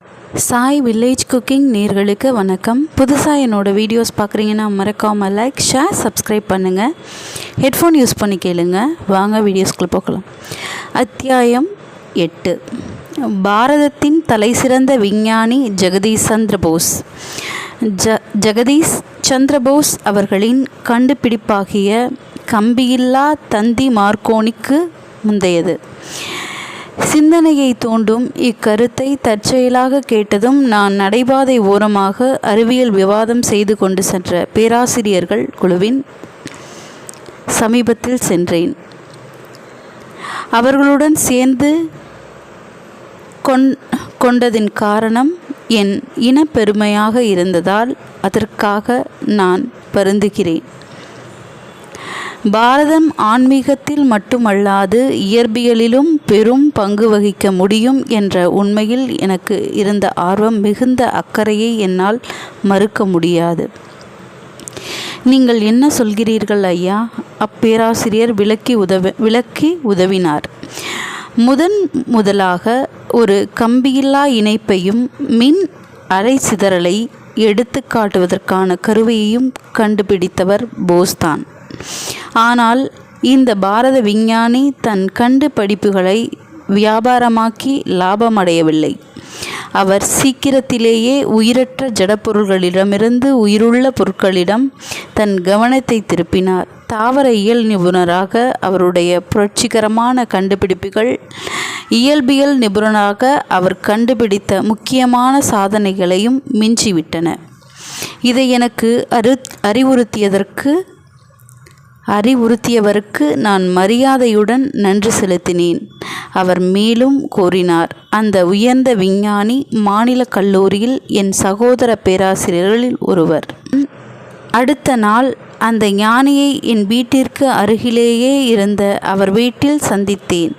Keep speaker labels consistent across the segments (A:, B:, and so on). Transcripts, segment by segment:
A: Sai village cooking நேர்களுக்கு வணக்கம். புதுசாக என்னோடய வீடியோஸ் பார்க்குறீங்கன்னா மறக்காமல் லைக், ஷேர், சப்ஸ்கிரைப் பண்ணுங்கள். ஹெட்ஃபோன் யூஸ் பண்ணி கேளுங்க. வாங்க வீடியோஸ்குள்ளே போகலாம். அத்தியாயம் 8. பாரதத்தின் தலைசிறந்த விஞ்ஞானி ஜெகதீஷ் சந்திர போஸ். ஜெகதீஷ் சந்திர போஸ் அவர்களின் கண்டுபிடிப்பாகிய கம்பியில்லா தந்தி மார்க்கோனிக்கு முந்தையது. சிந்தனையை தூண்டும் இக்கருத்தை தற்செயலாக கேட்டதும் நான் நடைபாதை ஓரமாக அறிவியல் விவாதம் செய்து கொண்டு சென்ற பேராசிரியர்கள் குழுவின் சமீபத்தில் சென்றேன். அவர்களுடன் சேர்ந்து கொண்டதின் காரணம் என் இனப்பெருமையாக இருந்ததால் அதற்காக நான் வருந்துகிறேன். பாரதம் ஆன்மீகத்தில் மட்டுமல்லாது இயற்பியலிலும் பெரும் பங்கு வகிக்க முடியும் என்ற உண்மையில் எனக்கு இருந்த ஆர்வம் மிகுந்த அக்கறையை என்னால் மறுக்க முடியாது. நீங்கள் என்ன சொல்கிறீர்கள் ஐயா? அப்பேராசிரியர் விளக்கி உதவினார். முதலாக ஒரு கம்பியில்லா இணைப்பையும் மின் அரை சிதறலை எடுத்து காட்டுவதற்கான கருவியையும் கண்டுபிடித்தவர் போஸ்தான். ஆனால் இந்த பாரத விஞ்ஞானி தன் கண்டுபிடிப்புகளை வியாபாரமாக்கி லாபமடையவில்லை. அவர் சீக்கிரத்திலேயே உயிரற்ற ஜடப்பொருள்களிடமிருந்து உயிருள்ள பொருட்களிடம் தன் கவனத்தை திருப்பினார். தாவர இயல் நிபுணராக அவருடைய புரட்சிகரமான கண்டுபிடிப்புகள் இயல்பியல் நிபுணராக அவர் கண்டுபிடித்த முக்கியமான சாதனைகளையும் மிஞ்சிவிட்டன. இதை எனக்கு அறிவுறுத்தியவருக்கு நான் மரியாதையுடன் நன்றி செலுத்தினேன். அவர் மேலும் கூறினார், அந்த உயர்ந்த விஞ்ஞானி மாநில கல்லூரியில் என் சகோதர பேராசிரியர்களில் ஒருவர். அடுத்த நாள் அந்த ஞானியை என் வீட்டிற்கு அருகிலேயே இருந்த அவர் வீட்டில் சந்தித்தேன்.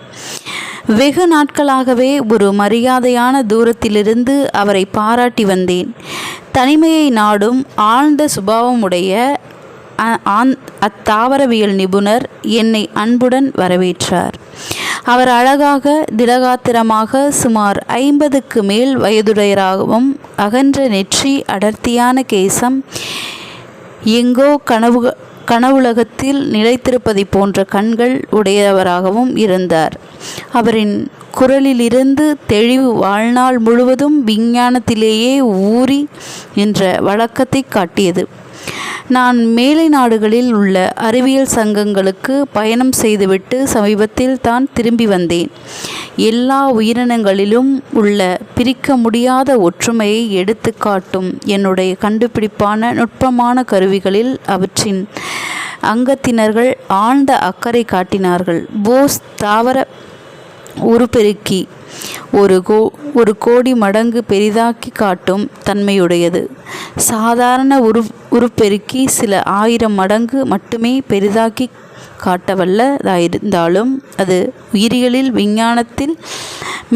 A: வெகு நாட்களாகவே ஒரு மரியாதையான தூரத்திலிருந்து அவரை பாராட்டி வந்தேன். தனிமையை நாடும் ஆழ்ந்த சுபாவமுடைய அத்தாவரவியல் நிபுணர் என்னை அன்புடன் வரவேற்றார். அவர் அழகாக, திடகாத்திரமாக, சுமார் 50க்கு மேல் வயதுடையராகவும், அகன்ற நெற்றி, அடர்த்தியான கேசம், எங்கோ கனவுலகத்தில் நிலைத்திருப்பதை போன்ற கண்கள் உடையவராகவும் இருந்தார். அவரின் குரலிலிருந்து தெளிவு வாழ்நாள் முழுவதும் விஞ்ஞானத்திலேயே ஊறி என்ற வழக்கத்தை காட்டியது. நான் மேலை நாடுகளில் உள்ள அறிவியல் சங்கங்களுக்கு பயணம் செய்துவிட்டு சமீபத்தில் தான் திரும்பி வந்தேன். எல்லா உயிரினங்களிலும் உள்ள பிரிக்க முடியாத ஒற்றுமையை எடுத்து காட்டும் என்னுடைய கண்டுபிடிப்பான நுட்பமான கருவிகளில் அவற்றின் அங்கத்தினர்கள் ஆழ்ந்த அக்கறை காட்டினார்கள். போஸ் தாவர உருப்பெருக்கி ஒரு கோடி மடங்கு பெரிதாக்கி காட்டும் தன்மையுடையது. சாதாரண உருப்பெருக்கி சில 1000 மடங்கு மட்டுமே பெரிதாக்கி காட்டவல்லதாயிருந்தாலும் அது உயிரியலில் விஞ்ஞானத்தில்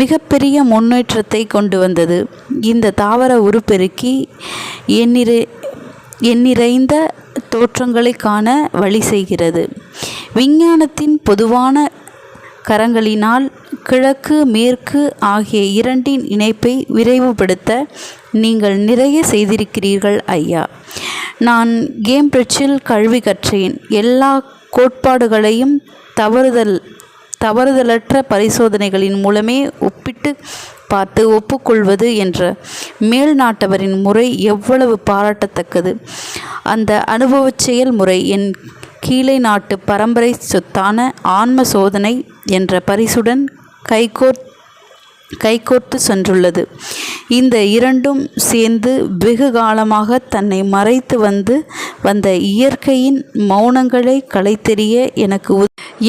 A: மிகப்பெரிய முன்னேற்றத்தை கொண்டு வந்தது. இந்த தாவர உருப்பெருக்கி எண்ணிறைந்த தோற்றங்களை காண வழி செய்கிறது. விஞ்ஞானத்தின் பொதுவான கரங்களினால் கிழக்கு மேற்கு ஆகிய இரண்டின் இணைப்பை விரைவுபடுத்த நீங்கள் நிறைய செய்திருக்கிறீர்கள் ஐயா. நான் கேம்பிரிட்ஜில் கல்வி கற்றேன். எல்லா கோட்பாடுகளையும் தவறுதலற்ற பரிசோதனைகளின் மூலமே ஒப்பிட்டு பார்த்து ஒப்புக்கொள்வது என்ற மேல் நாட்டவரின் முறை எவ்வளவு பாராட்டத்தக்கது. அந்த அனுபவச் செயல் முறை என் கீழே நாட்டு பரம்பரை சொத்தான ஆன்ம சோதனை என்ற பரிசுடன் கைகோர்த்து சென்றுள்ளது. இந்த இரண்டும் சேர்ந்து வெகு காலமாக தன்னை மறைத்து வந்த இயற்கையின் மௌனங்களை களைத்தெறிய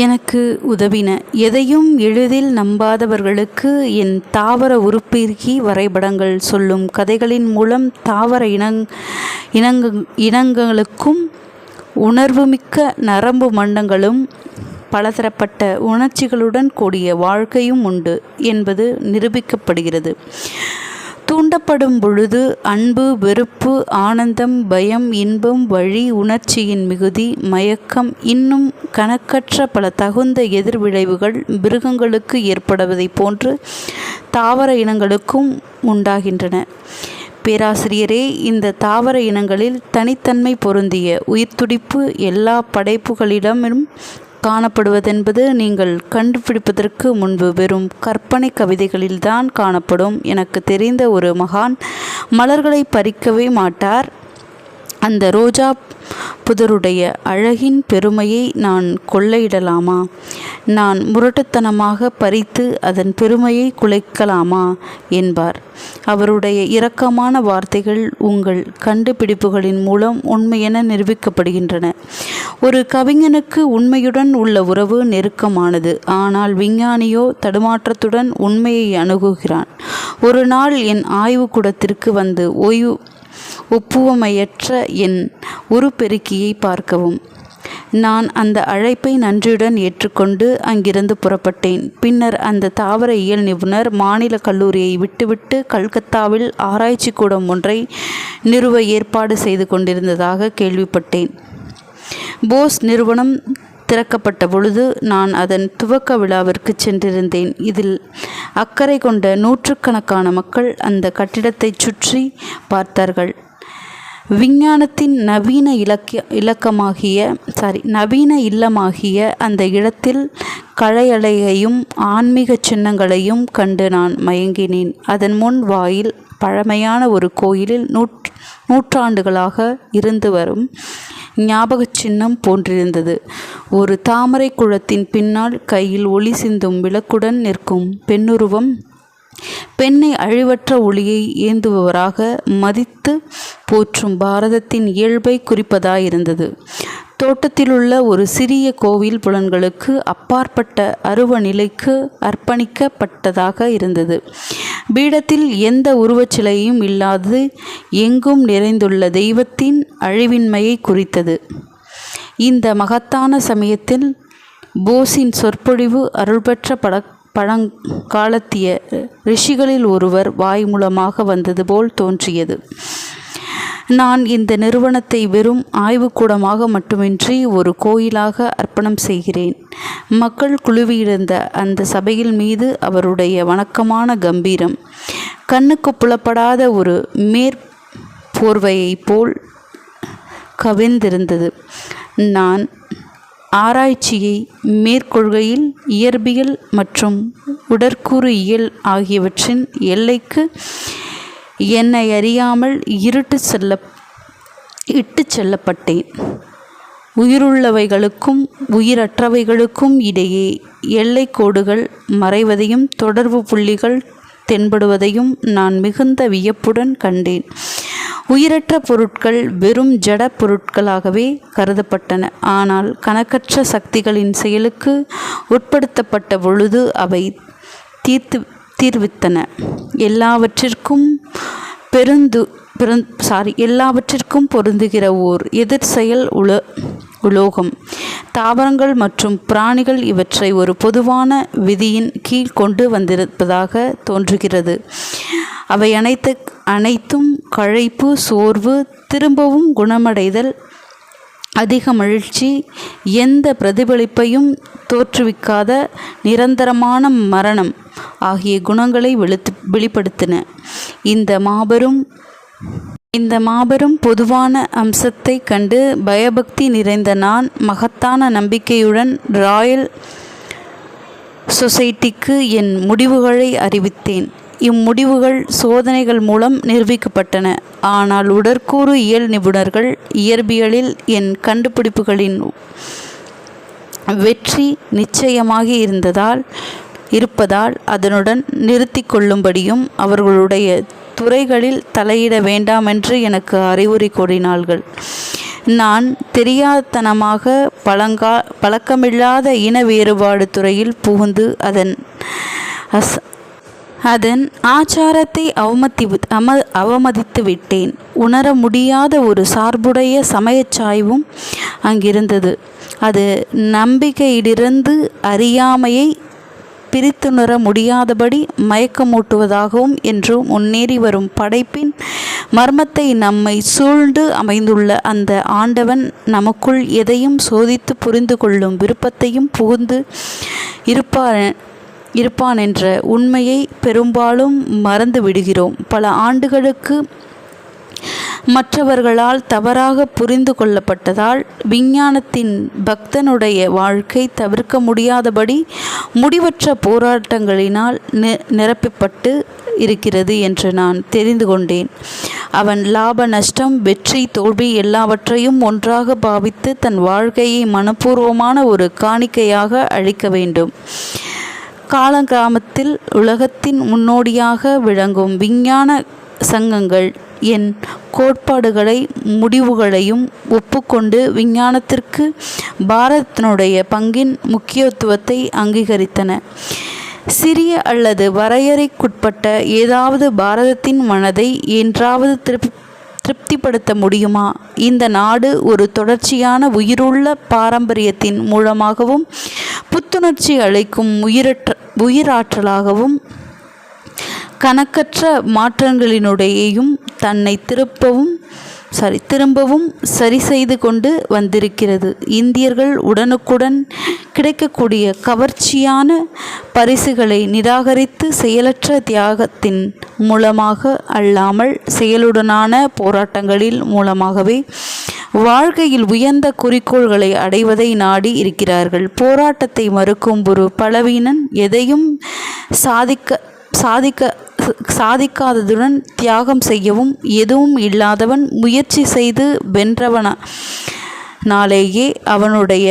A: எனக்கு உதவின. எதையும் எளிதில் நம்பாதவர்களுக்கு என் தாவர உருப்பெருக்கி வரைபடங்கள் சொல்லும் கதைகளின் மூலம் தாவர இனங்களுக்கும் உணர்வுமிக்க நரம்பு மண்டங்களும் பலதரப்பட்ட உணர்ச்சிகளுடன் கூடிய வாழ்க்கையும் உண்டு என்பது நிரூபிக்கப்படுகிறது. தூண்டப்படும் பொழுது அன்பு, வெறுப்பு, ஆனந்தம், பயம், இன்பம், வழி, உணர்ச்சியின் மிகுதி, மயக்கம், இன்னும் கணக்கற்ற பல தகுந்த எதிர்விளைவுகள் மிருகங்களுக்கு ஏற்படுவதைப் போன்று தாவர இனங்களுக்கும் உண்டாகின்றன. பேராசிரியரே, இந்த தாவர இனங்களில் தனித்தன்மை பொருந்திய உயிர்த்துடிப்பு எல்லா படைப்புகளிடமும் காணப்படுவதென்பது நீங்கள் கண்டுபிடிப்பதற்கு முன்பு வெறும் கற்பனை கவிதைகளில்தான் காணப்படும். எனக்கு தெரிந்த ஒரு மகான் மலர்களை பறிக்கவே மாட்டார். அந்த ரோஜா புதருடைய அழகின் பெருமையை நான் கொள்ளையிடலாமா? நான் முரட்டுத்தனமாக பறித்து அதன் பெருமையை குலைக்கலாமா என்பார். அவருடைய இரக்கமான வார்த்தைகள் உங்கள் கண்டுபிடிப்புகளின் மூலம் உண்மையென நிரூபிக்கப்படுகின்றன. ஒரு கவிஞனுக்கு உண்மையுடன் உள்ள உறவு நெருக்கமானது. ஆனால் விஞ்ஞானியோ தடுமாற்றத்துடன் உண்மையை அணுகுகிறான். ஒரு நாள் என் ஆய்வுக்கூடத்திற்கு வந்து ஒப்புவமையற்ற என் உருப்பெருக்கியை பார்க்கவும். நான் அந்த அழைப்பை நன்றியுடன் ஏற்றுக்கொண்டு அங்கிருந்து புறப்பட்டேன். பின்னர் அந்த தாவர இயல் நிபுணர் மாநில கல்லூரியை விட்டுவிட்டு கல்கத்தாவில் ஆராய்ச்சி கூடம் ஒன்றை நிறுவ ஏற்பாடு செய்து கொண்டிருந்ததாக கேள்விப்பட்டேன். போஸ் நிறுவனம் திறக்கப்பட்ட பொழுது நான் அதன் துவக்க விழாவிற்கு சென்றிருந்தேன். இதில் அக்கறை கொண்ட நூற்றுக்கணக்கான மக்கள் அந்த கட்டிடத்தை சுற்றி பார்த்தார்கள். விஞ்ஞானத்தின் நவீன இல்லமாகிய அந்த இடத்தில் கழையலையையும் ஆன்மீக சின்னங்களையும் கண்டு நான் மயங்கினேன். அதன் முன் வாயில் பழமையான ஒரு கோயிலில் நூற்றாண்டுகளாக இருந்து வரும் ஞாபக சின்னம் போன்றிருந்தது. ஒரு தாமரை குளத்தின் பின்னால் கையில் ஒளி சிந்தும் விளக்குடன் நிற்கும் பெண்ணுருவம் பெண்ணை அழிவற்ற ஒளியை ஏந்துபவராக மதித்து போற்றும் பாரதத்தின் இயல்பை குறிப்பதாயிருந்தது. தோட்டத்திலுள்ள ஒரு சிறிய கோவில் புலன்களுக்கு அப்பாற்பட்ட அருவ நிலைக்கு அர்ப்பணிக்கப்பட்டதாக இருந்தது. பீடத்தில் எந்த உருவச்சிலையும் இல்லாது எங்கும் நிறைந்துள்ள தெய்வத்தின் அழிவின்மையை குறித்தது. இந்த மகத்தான சமயத்தில் போஸின் சொற்பொழிவு அருள்பெற்ற பழங்காலத்திய ரிஷிகளில் ஒருவர் வாய் மூலமாக வந்தது போல் தோன்றியது. நான் இந்த நிறுவனத்தை வெறும் ஆய்வுக்கூடமாக மட்டுமின்றி ஒரு கோயிலாக அர்ப்பணம் செய்கிறேன். மக்கள் குழுவியிருந்த அந்த சபையில் மீது அவருடைய வணக்கமான கம்பீரம் கண்ணுக்கு புலப்படாத ஒரு மேற்போர்வையைப் போல் கவிழ்ந்திருந்தது. நான் ஆராய்ச்சியை மேற்கொள்கையில் இயற்பியல் மற்றும் உடற்கூறு இயல் ஆகியவற்றின் எல்லைக்கு என்னை அறியாமல் இட்டு செல்லப்பட்டேன். உயிருள்ளவைகளுக்கும் உயிரற்றவைகளுக்கும் இடையே எல்லை கோடுகள் மறைவதையும் தொடர்பு புள்ளிகள் தென்படுவதையும் நான் மிகுந்த வியப்புடன் கண்டேன். உயிரற்ற பொருட்கள் வெறும் ஜட பொருட்களாகவே கருதப்பட்டன. ஆனால் கணக்கற்ற சக்திகளின் செயலுக்கு உட்படுத்தப்பட்ட பொழுது அவை தீர்வித்தன. எல்லாவற்றிற்கும் பொருந்துகிற ஓர் எதிர் செயல் உலோகம். தாவரங்கள் மற்றும் பிராணிகள் இவற்றை ஒரு பொதுவான விதியின் கீழ் கொண்டு வந்திருப்பதாக தோன்றுகிறது. அவை அனைத்தும் களைப்பு, சோர்வு, திரும்பவும் குணமடைதல், அதிக மகிழ்ச்சி, எந்த பிரதிபலிப்பையும் தோற்றுவிக்காத நிரந்தரமான மரணம் ஆகிய குணங்களை வெளிப்படுத்தின. இந்த மாபெரும் பொதுவான அம்சத்தை கண்டு பயபக்தி நிறைந்த நான் மகத்தான நம்பிக்கையுடன் ராயல் சொசைட்டிக்கு என் முடிவுகளை அறிவித்தேன். இம்முடிவுகள் சோதனைகள் மூலம் நிரூபிக்கப்பட்டன. ஆனால் உடற்கூறு இயல் நிபுணர்கள் இயற்பியலில் என் கண்டுபிடிப்புகளின் வெற்றி நிச்சயமாகி இருப்பதால் அதனுடன் நிறுத்தி கொள்ளும்படியும் அவர்களுடைய துறைகளில் தலையிட வேண்டாமென்று எனக்கு அறிவுரை கூறினார்கள். நான் தெரியாதனமாக பழக்கமில்லாத இன வேறுபாடு துறையில் புகுந்து அதன் ஆச்சாரத்தை அவமதித்து விட்டேன். உணர முடியாத ஒரு சார்புடைய சமயச்சாய்வும் அங்கிருந்தது. அது நம்பிக்கையிலிருந்து அறியாமையை பிரித்துணர முடியாதபடி மயக்கமூட்டுவதாகவும் என்று முன்னேறி வரும் படைப்பின் மர்மத்தை நம்மை சூழ்ந்து அமைந்துள்ள அந்த ஆண்டவன் நமக்குள் எதையும் சோதித்து புரிந்து கொள்ளும் விருப்பத்தையும் புகுந்து இருப்பான் என்ற உண்மையை பெரும்பாலும் மறந்து விடுகிறோம். பல ஆண்டுகளுக்கு மற்றவர்களால் தவறாக புரிந்து கொள்ளப்பட்டதால் விஞ்ஞானத்தின் பக்தனுடைய வாழ்க்கை தவிர்க்க முடியாதபடி முடிவற்ற போராட்டங்களினால் நிரப்பப்பட்டு இருக்கிறது என்று நான் தெரிந்து கொண்டேன். அவன் லாப நஷ்டம், வெற்றி தோல்வி எல்லாவற்றையும் ஒன்றாக பாவித்து தன் வாழ்க்கையை மனப்பூர்வமான ஒரு காணிக்கையாக அளிக்க வேண்டும். காலகிராமத்தில் உலகத்தின் முன்னோடியாக விளங்கும் விஞ்ஞான சங்கங்கள் என் கோட்பாடுகளை முடிவுகளையும் ஒப்புக்கொண்டு விஞ்ஞானத்திற்கு பாரதத்தினுடைய பங்கின் முக்கியத்துவத்தை அங்கீகரித்தன. சிறிய அல்லது வரையறைக்குட்பட்ட ஏதாவது பாரதத்தின் மனதை என்றாவது திருப்திப்படுத்த முடியுமா? இந்த நாடு ஒரு தொடர்ச்சியான உயிருள்ள பாரம்பரியத்தின் மூலமாகவும் புத்துணர்ச்சி அளிக்கும் உயிராற்றலாகவும் கணக்கற்ற மாற்றங்களினுடையேயும் தன்னை திரும்பவும் சரி செய்து கொண்டு வந்திருக்கிறது. இந்தியர்கள் உடனுக்குடன் கிடைக்கக்கூடிய கவர்ச்சியான பரிசுகளை நிராகரித்து செயலற்ற தியாகத்தின் மூலமாக அல்லாமல் செயலுடனான போராட்டங்களின் மூலமாகவே வாழ்க்கையில் உயர்ந்த குறிக்கோள்களை அடைவதை நாடி இருக்கிறார்கள். போராட்டத்தை மறுக்கும் ஒரு பலவீனன் எதையும் சாதிக்காததுடன் தியாகம் செய்யவும் எதுவும் இல்லாதவன் முயற்சி செய்து வென்றவனாலேயே அவனுடைய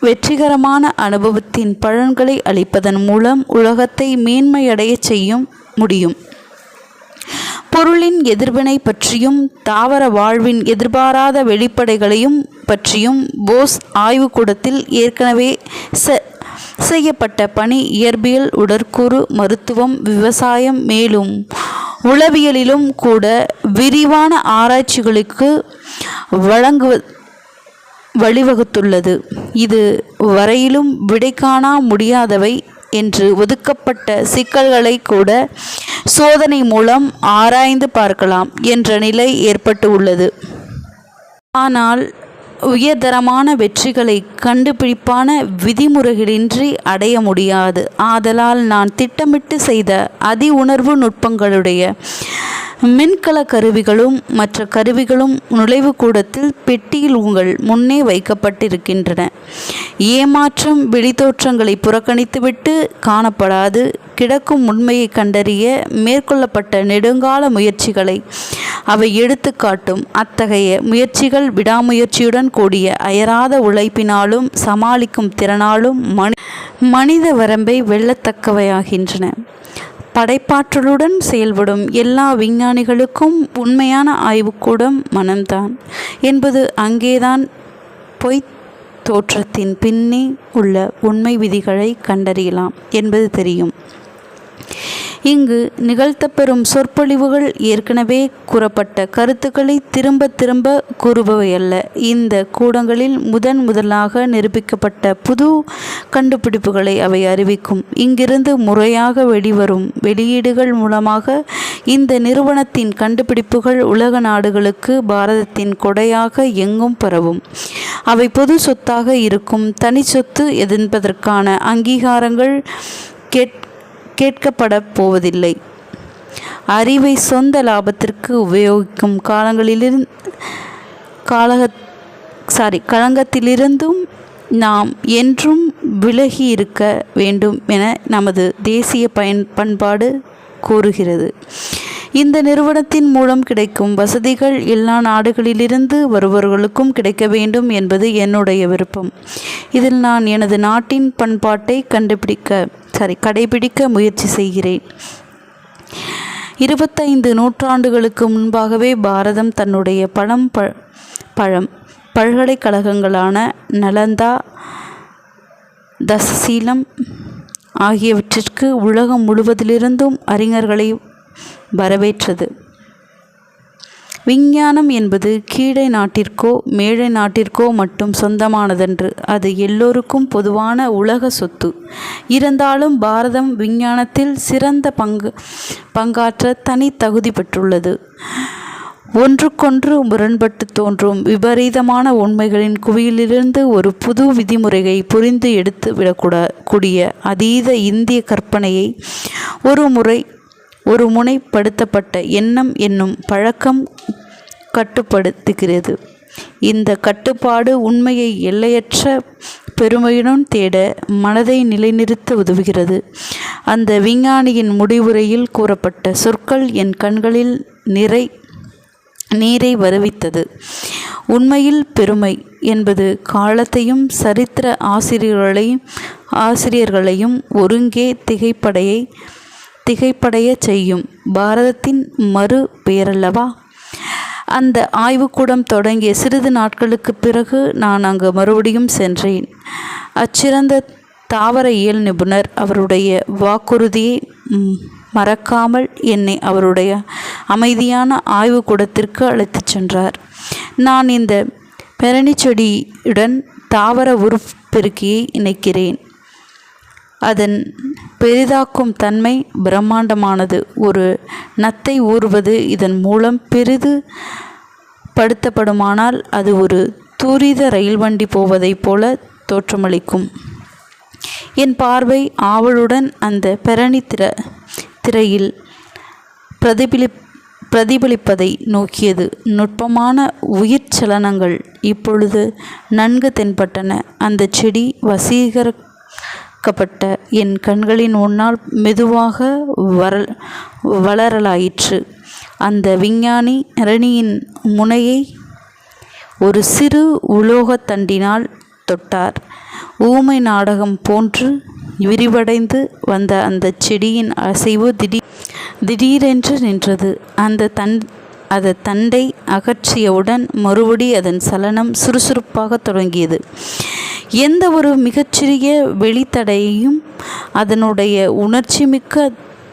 A: வெற்றிகரமான அனுபவத்தின் பலன்களை அளிப்பதன் மூலம் உலகத்தை மேன்மையடைய செய்ய முடியும். பொருளின் எதிர்வினை பற்றியும் தாவர வாழ்வின் எதிர்பாராத வெளிப்படைகளையும் பற்றியும் போஸ் ஆய்வுக்கூடத்தில் ஏற்கனவே செய்யப்பட்ட பணி இயற்பியல், உடற்கூறு, மருத்துவம், விவசாயம் மேலும் உளவியலிலும் கூட விரிவான ஆராய்ச்சிகளுக்கு வழிவகுத்துள்ளது. இது வரையிலும் விடை காண முடியாதவை என்று ஒதுக்கப்பட்ட சிக்கல்களை கூட சோதனை மூலம் ஆராய்ந்து பார்க்கலாம் என்ற நிலை ஏற்பட்டு உள்ளது. ஆனால் உயர்தரமான வெற்றிகளை கண்டுபிடிப்பான விதிமுறைகளின்றி அடைய முடியாது. ஆதலால் நான் திட்டமிட்டு செய்த அதி உணர்வு நுட்பங்களுடைய மின்கல கருவிகளும் மற்ற கருவிகளும் நுழைவு கூடத்தில் பெட்டியில் உங்கள் முன்னே வைக்கப்பட்டிருக்கின்றன. ஏமாற்றம் வெளித்தோற்றங்களை புறக்கணித்துவிட்டு காணப்படாது கிடக்கும் உண்மையை கண்டறிய மேற்கொள்ளப்பட்ட நெடுங்கால முயற்சிகளை அவை எடுத்து காட்டும். அத்தகைய முயற்சிகள் விடாமுயற்சியுடன் கூடிய அயராத உழைப்பினாலும் சமாளிக்கும் திறனாலும் மனித வரம்பை வெல்லத்தக்கவையாகின்றன. படைப்பாற்றலுடன் செயல்படும் எல்லா விஞ்ஞானிகளுக்கும் உண்மையான ஆய்வுக்கூடம் மனம்தான் என்பது அங்கேதான் பொய்த் தோற்றத்தின் பின்னே உள்ள உண்மை விதிகளை கண்டறியலாம் என்பது தெரியும். இங்கு நிகழ்த்தப்பெறும் சொற்பொழிவுகள் ஏற்கனவே கூறப்பட்ட கருத்துக்களை திரும்ப திரும்ப கூறுபவையல்ல. இந்த கூடங்களில் முதலாக நிரூபிக்கப்பட்ட புது கண்டுபிடிப்புகளை அவை அறிவிக்கும். இங்கிருந்து முறையாக வெளிவரும் வெளியீடுகள் மூலமாக இந்த நிறுவனத்தின் கண்டுபிடிப்புகள் உலக நாடுகளுக்கு பாரதத்தின் கொடையாக எங்கும் பரவும். அவை பொது சொத்தாக இருக்கும். தனி சொத்து என்பதற்கான அங்கீகாரங்கள் கேட்கப்பட போவதில்லை. அறிவை சொந்த லாபத்திற்கு உபயோகிக்கும் களங்கத்திலிருந்தும் நாம் என்றும் விலகி இருக்க வேண்டும் என நமது தேசிய பண்பாடு கூறுகிறது. இந்த நிறுவனத்தின் மூலம் கிடைக்கும் வசதிகள் எல்லா நாடுகளிலிருந்து வருபவர்களுக்கும் கிடைக்க வேண்டும் என்பது என்னுடைய விருப்பம். இதில் நான் எனது நாட்டின் பண்பாட்டை கடைபிடிக்க முயற்சி செய்கிறேன். 25 நூற்றாண்டுகளுக்கு முன்பாகவே பாரதம் தன்னுடைய பல்கலைக்கழகங்களான நலந்தா, தசசீலம் ஆகியவற்றிற்கு உலகம் முழுவதிலிருந்தும் அறிஞர்களை வரவேற்றது. விஞ்ஞானம் என்பது கீழை நாட்டிற்கோ மேலை நாட்டிற்கோ மட்டும் சொந்தமானதன்று. அது எல்லோருக்கும் பொதுவான உலக சொத்து. இருந்தாலும் பாரதம் விஞ்ஞானத்தில் சிறந்த பங்காற்ற தனி தகுதி பெற்றுள்ளது. ஒன்றுக்கொன்று முரண்பட்டு தோன்றும் விபரீதமான உண்மைகளின் குவியிலிருந்து ஒரு புது விதிமுறையை புரிந்து எடுத்து விடக்கூடிய அதீத இந்திய கற்பனையை ஒரு முனைப்படுத்தப்பட்ட எண்ணம் என்னும் பழக்கம் கட்டுப்படுத்துகிறது. இந்த கட்டுப்பாடு உண்மையை எல்லையற்ற பெருமையுடன் தேட மனதை நிலைநிறுத்த உதவுகிறது. அந்த விஞ்ஞானியின் முடிவுரையில் கூறப்பட்ட சொற்கள் என் கண்களில் நீரை வருவித்தது. உண்மையில் பெருமை என்பது காலத்தையும் சரித்திர ஆசிரியர்களையும் ஒருங்கே திகைப்படைய செய்யும் பாரதத்தின் மறு பெயரல்லவா? அந்த ஆய்வுக்கூடம் தொடங்கிய சிறிது நாட்களுக்கு பிறகு நான் அங்கு மறுபடியும் சென்றேன். அச்சிறந்த தாவர இயல் நிபுணர் அவருடைய வாக்குறுதியை மறக்காமல் என்னை அவருடைய அமைதியான ஆய்வுக்கூடத்திற்கு அழைத்துச் சென்றார். நான் இந்த பெரணி செடியுடன் தாவர உருப்பெருக்கியை இணைக்கிறேன். அதன் பெரிதாக்கும் தன்மை பிரம்மாண்டமானது. ஒரு நத்தை ஊறுவது இதன் மூலம் பெரிது படுத்தப்படுமானால் அது ஒரு துரித ரயில் வண்டி போவதைப் போல தோற்றமளிக்கும். என் பார்வை ஆவலுடன் அந்த பெரணி திரையில் பிரதிபலிப்பதை நோக்கியது. நுட்பமான உயிர் சலனங்கள் இப்பொழுது நன்கு தென்பட்டன. அந்த செடி வசீகரிக்கப்பட்ட என் கண்களின் முன்னால் மெதுவாக வளரலாயிற்று. அந்த விஞ்ஞானி இரணியின் முனையை ஒரு சிறு உலோகத் தண்டினால் தொட்டார். ஊமை நாடகம் போன்று விரிவடைந்து வந்த அந்த செடியின் அசைவு திடீரென்று நின்றது. அந்த தண்டை அகற்றியவுடன் மறுபடி அதன் சலனம் சுறுசுறுப்பாக தொடங்கியது. எந்த ஒரு மிகச்சிறிய வெளித்தடையையும் அதனுடைய உணர்ச்சிமிக்க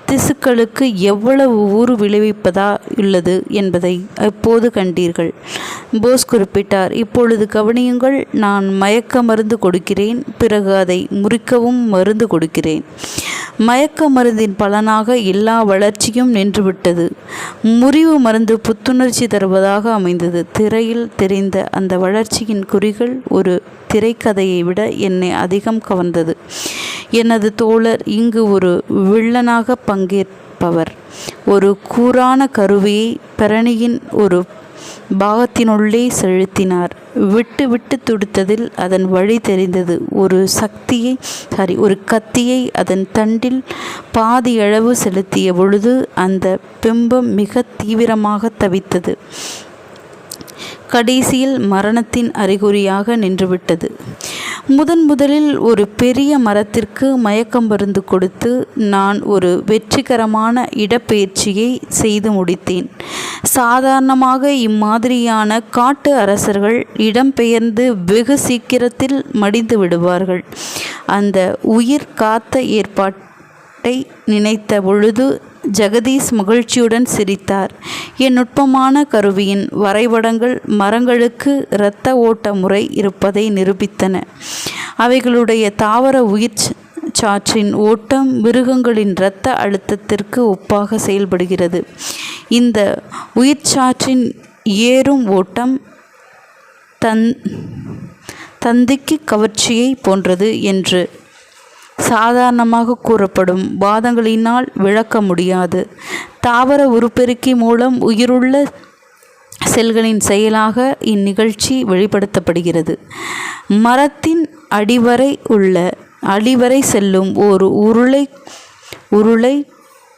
A: திசுக்களுக்கு எவ்வளவு ஊறு விளைவிப்பதா உள்ளது என்பதை எப்போது கண்டீர்கள்? போஸ் குறிப்பிட்டார். இப்பொழுது கவனியுங்கள். நான் மயக்க மருந்து கொடுக்கிறேன். பிறகு அதை முறிக்கவும் மருந்து கொடுக்கிறேன். மயக்க மருந்தின் பலனாக எல்லா வளர்ச்சியும் நின்றுவிட்டது. முறிவு மருந்து புத்துணர்ச்சி தருவதாக அமைந்தது. திரையில் தெரிந்த அந்த வளர்ச்சியின் குறிகள் ஒரு திரைக்கதையை விட என்னை அதிகம் கவர்ந்தது. எனது தோழர் இங்கு ஒரு வில்லனாக பங்கேற்பவர் ஒரு கூரான கருவியை பெரணியின் ஒரு பாகத்தினுள்ளே செலுத்தினார். விட்டு துடித்ததில் அதன் வழி தெரிந்தது. ஒரு கத்தியை அதன் தண்டில் பாதியளவு செலுத்திய பொழுது அந்த பிம்பம் மிக தீவிரமாக தவித்தது. கடைசியில் மரணத்தின் அறிகுறியாக நின்றுவிட்டது. முதலில் ஒரு பெரிய மரத்திற்கு மயக்க மருந்து கொடுத்து நான் ஒரு வெற்றிகரமான இடப்பெயர்ச்சியை செய்து முடித்தேன். சாதாரணமாக இம்மாதிரியான காட்டு அரசர்கள் இடம்பெயர்ந்து வெகு சீக்கிரத்தில் மடிந்து விடுவார்கள். அந்த உயிர் காத்த ஏற்பாட்டை நினைத்த பொழுது ஜெகதீஷ் மகிழ்ச்சியுடன் சிரித்தார். என் நுட்பமான கருவியின் வரைபடங்கள் மரங்களுக்கு இரத்த ஓட்ட முறை இருப்பதை நிரூபித்தன. அவைகளுடைய தாவர உயிர் சாற்றின் ஓட்டம் மிருகங்களின் இரத்த அழுத்தத்திற்கு ஒப்பாக செயல்படுகிறது. இந்த உயிர்ச்சாற்றின் ஏறும் ஓட்டம் தந்திக்கு கவர்ச்சியை போன்றது என்று சாதாரணமாக கூறப்படும் வாதங்களினால் விளக்க முடியாது. தாவர உருப்பெருக்கி மூலம் உயிருள்ள செல்களின் செயலாக இந்நிகழ்ச்சி வெளிப்படுத்தப்படுகிறது. மரத்தின் அடிவரை செல்லும் ஒரு உருளை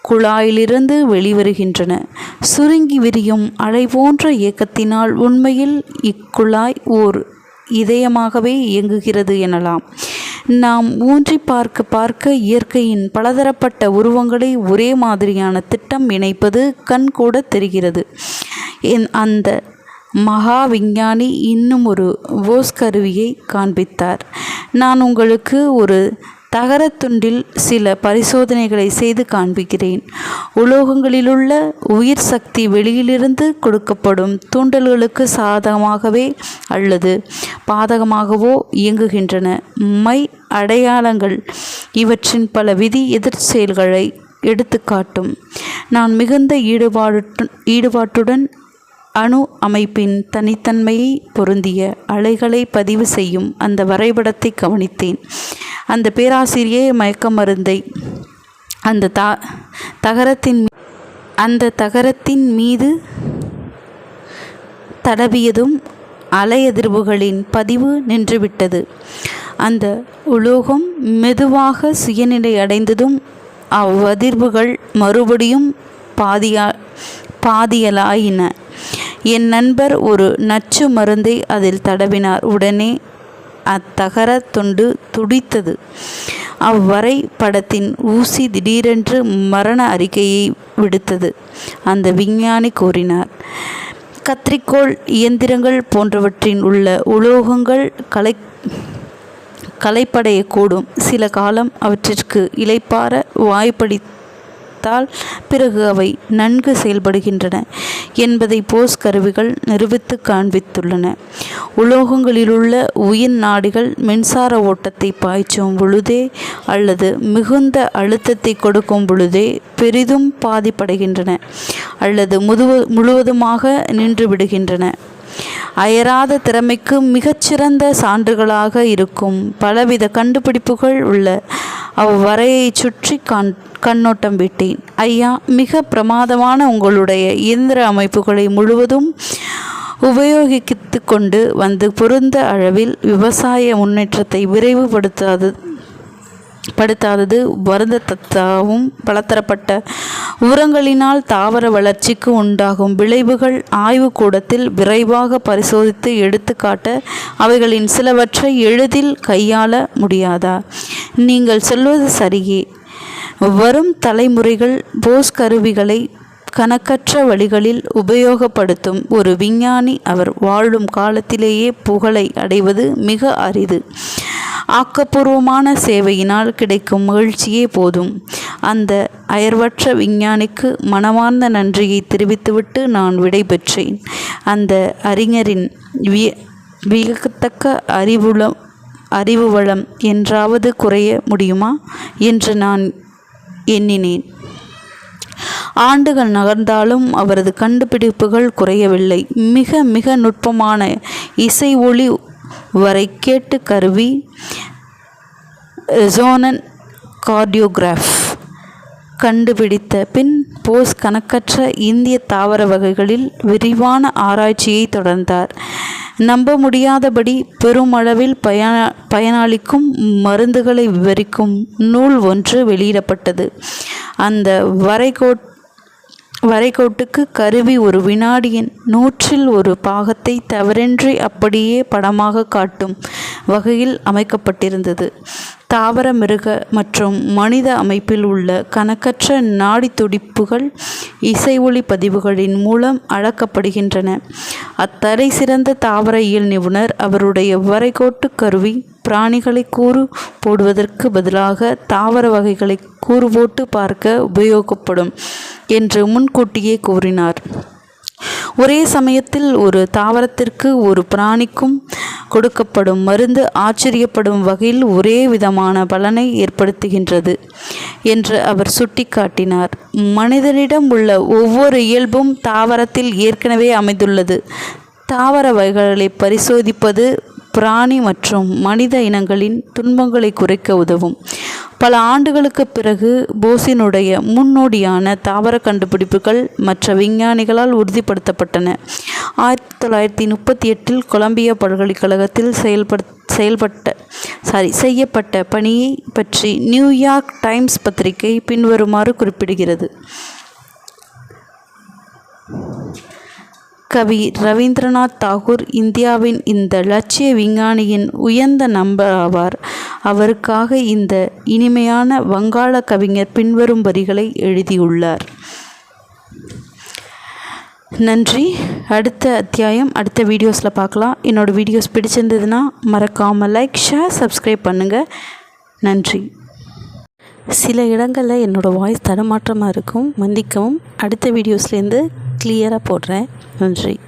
A: குழாயிலிருந்து வெளிவருகின்றன. சுருங்கி விரியும் அலை போன்ற இயக்கத்தினால் உண்மையில் இக்குழாய் ஓர் இதயமாகவே இயங்குகிறது எனலாம். நாம் ஊன்றி பார்க்க இயற்கையின் பலதரப்பட்ட உருவங்களை ஒரே மாதிரியான திட்டம் இணைப்பது கண் கூட தெரிகிறது. அந்த மகா விஞ்ஞானி இன்னும் ஒரு போஸ் கருவியை காண்பித்தார். நான் உங்களுக்கு ஒரு தகரத்துண்டில் சில பரிசோதனைகளை செய்து காண்பிக்கிறேன். உலோகங்களிலுள்ள உயிர் சக்தி வெளியிலிருந்து கொடுக்கப்படும் தூண்டல்களுக்கு சாதகமாகவே அல்லது பாதகமாகவோ இயங்குகின்றன. மை அடையாளங்கள் இவற்றின் பல விதி எதிர் செயல்களை எடுத்துக்காட்டும். நான் மிகுந்த ஈடுபாட்டுடன் அணு அமைப்பின் தனித்தன்மையை பொருந்திய அலைகளை பதிவு செய்யும் அந்த வரைபடத்தை கவனித்தேன். அந்த பேராசிரியை மயக்க மருந்தை அந்த தகரத்தின் மீது தடவியதும் அலையதிர்வுகளின் பதிவு நின்றுவிட்டது. அந்த உலோகம் மெதுவாக சுயநிலை அடைந்ததும் அவ்வதிர்வுகள் மறுபடியும் பாதியலாயின. என் நண்பர் ஒரு நச்சு மருந்தை அதில் தடவினார். உடனே அத்தகர துண்டு துடித்தது. அவ்வரை படத்தின் ஊசி திடீரென்று மரண அறிக்கையை விடுத்தது. அந்த விஞ்ஞானி கூறினார், கத்திரிக்கோள் இயந்திரங்கள் போன்றவற்றின் உள்ள உலோகங்கள் களைப்படையக்கூடும். சில காலம் அவற்றிற்கு இளைப்பாற வாய்ப்பளித்தால் பிறகு அவை நன்கு செயல்படுகின்றன என்பதை போஸ் கருவிகள் நிரூபித்து காண்பித்துள்ளன. உலோகங்களிலுள்ள உயிர் நாடிகள் மின்சார ஓட்டத்தை பாய்ச்சும் பொழுதே அல்லது மிகுந்த அழுத்தத்தை கொடுக்கும் பொழுதே பெரிதும் பாதிப்படைகின்றன அல்லது முழுவதுமாக நின்று விடுகின்றன. அயராத திறமைக்கு மிகச்சிறந்த சான்றுகளாக இருக்கும் பலவித கண்டுபிடிப்புகள் உள்ள அவ்வரையை சுற்றி கண்ணோட்டம் விட்டேன். ஐயா, மிக பிரமாதமான உங்களுடைய இயந்திர அமைப்புகளை முழுவதும் உபயோகித்து கொண்டு வந்து பொருந்த அளவில் விவசாய முன்னேற்றத்தை விரைவுபடுத்தாதது வருந்தத்தகவும் பலதரப்பட்ட உரங்களினால் தாவர வளர்ச்சிக்கு உண்டாகும் விளைவுகள் ஆய்வுக்கூடத்தில் விரைவாக பரிசோதித்து எடுத்துக்காட்ட அவைகளின் சிலவற்றை எளிதில் கையாள முடியாதா? நீங்கள் சொல்வது சரியே. வரும் தலைமுறைகள் போஸ் கருவிகளை கணக்கற்ற வழிகளில் உபயோகப்படுத்தும் ஒரு விஞ்ஞானி அவர் வாழும் காலத்திலேயே புகழை அடைவது மிக அரிது. ஆக்கப்பூர்வமான சேவையினால் கிடைக்கும் மகிழ்ச்சியே போதும். அந்த அயர்வற்ற விஞ்ஞானிக்கு மனமார்ந்த நன்றியை தெரிவித்துவிட்டு நான் விடை பெற்றேன். அந்த அறிஞரின் வியக்கத்தக்க அறிவு வளம் என்றாவது குறைய முடியுமா என்று நான் எண்ணினேன். ஆண்டுகள் நகர்ந்தாலும் அவரது கண்டுபிடிப்புகள் குறையவில்லை. மிக மிக நுட்பமான இசை ஒளி வரை கேட்டு கருவி, ரெசோனன்ட் கார்டியோகிராஃப் கண்டுபிடித்த பின் போஸ் கணக்கற்ற இந்திய தாவர வகைகளில் விரிவான ஆராய்ச்சியை தொடர்ந்தார். நம்ப முடியாதபடி பெருமளவில் பயனாளிக்கும் மருந்துகளை விவரிக்கும் நூல் ஒன்று வெளியிடப்பட்டது. அந்த வரைகோட்டுக்கு கருவி ஒரு வினாடியின் 100 பாகத்தை தவறின்றி அப்படியே படமாக காட்டும் வகையில் அமைக்கப்பட்டிருந்தது. தாவர, மிருக மற்றும் மனித அமைப்பில் உள்ள கணக்கற்ற நாடி துடிப்புகள் இசை ஒளி பதிவுகளின் மூலம் அளக்கப்படுகின்றன. அத்தரை சிறந்த தாவர இயல் நிபுணர் அவருடைய வரைகோட்டு கருவி பிராணிகளை கூறு போடுவதற்கு பதிலாக தாவர வகைகளை கூறு போட்டு பார்க்க உபயோகப்படும் என்று முன்கூட்டியே கூறினார். ஒரே சமயத்தில் ஒரு தாவரத்திற்கு ஒரு பிராணிக்கும் கொடுக்கப்படும் மருந்து ஆச்சரியப்படும் வகையில் ஒரே விதமான பலனை ஏற்படுத்துகின்றது என்று அவர் சுட்டிக்காட்டினார். மனிதனிடம் உள்ள ஒவ்வொரு இயல்பும் தாவரத்தில் ஏற்கனவே அமைந்துள்ளது. தாவர வகைகளை பரிசோதிப்பது பிராணி மற்றும் மனித இனங்களின் துன்பங்களை குறைக்க உதவும். பல ஆண்டுகளுக்கு பிறகு போஸினுடைய முன்னோடியான தாவர கண்டுபிடிப்புகள் மற்ற விஞ்ஞானிகளால் உறுதிப்படுத்தப்பட்டன. 1938 கொலம்பியா பல்கலைக்கழகத்தில் செய்யப்பட்ட பணியை பற்றி நியூயார்க் டைம்ஸ் பத்திரிகை பின்வருமாறு குறிப்பிடுகிறது. கவி ரவீந்திரநாத் தாகூர் இந்தியாவின் இந்த இலட்சிய விஞ்ஞானியின் உயர்ந்த நண்பர் ஆவார். அவருக்காக இந்த இனிமையான வங்காள கவிஞர் பின்வரும் வரிகளை எழுதியுள்ளார். நன்றி. அடுத்த அத்தியாயம் அடுத்த வீடியோஸில் பார்க்கலாம். என்னோடய வீடியோஸ் பிடிச்சிருந்ததுன்னா மறக்காமல் லைக், ஷேர், சப்ஸ்கிரைப் பண்ணுங்கள். நன்றி.
B: சில இடங்களில் என்னோடய வாய்ஸ் தடுமாற்றமாக இருக்கும், மன்னிக்கவும். அடுத்த வீடியோஸ்லேருந்து கிளியராக போடுறேன். நன்றி.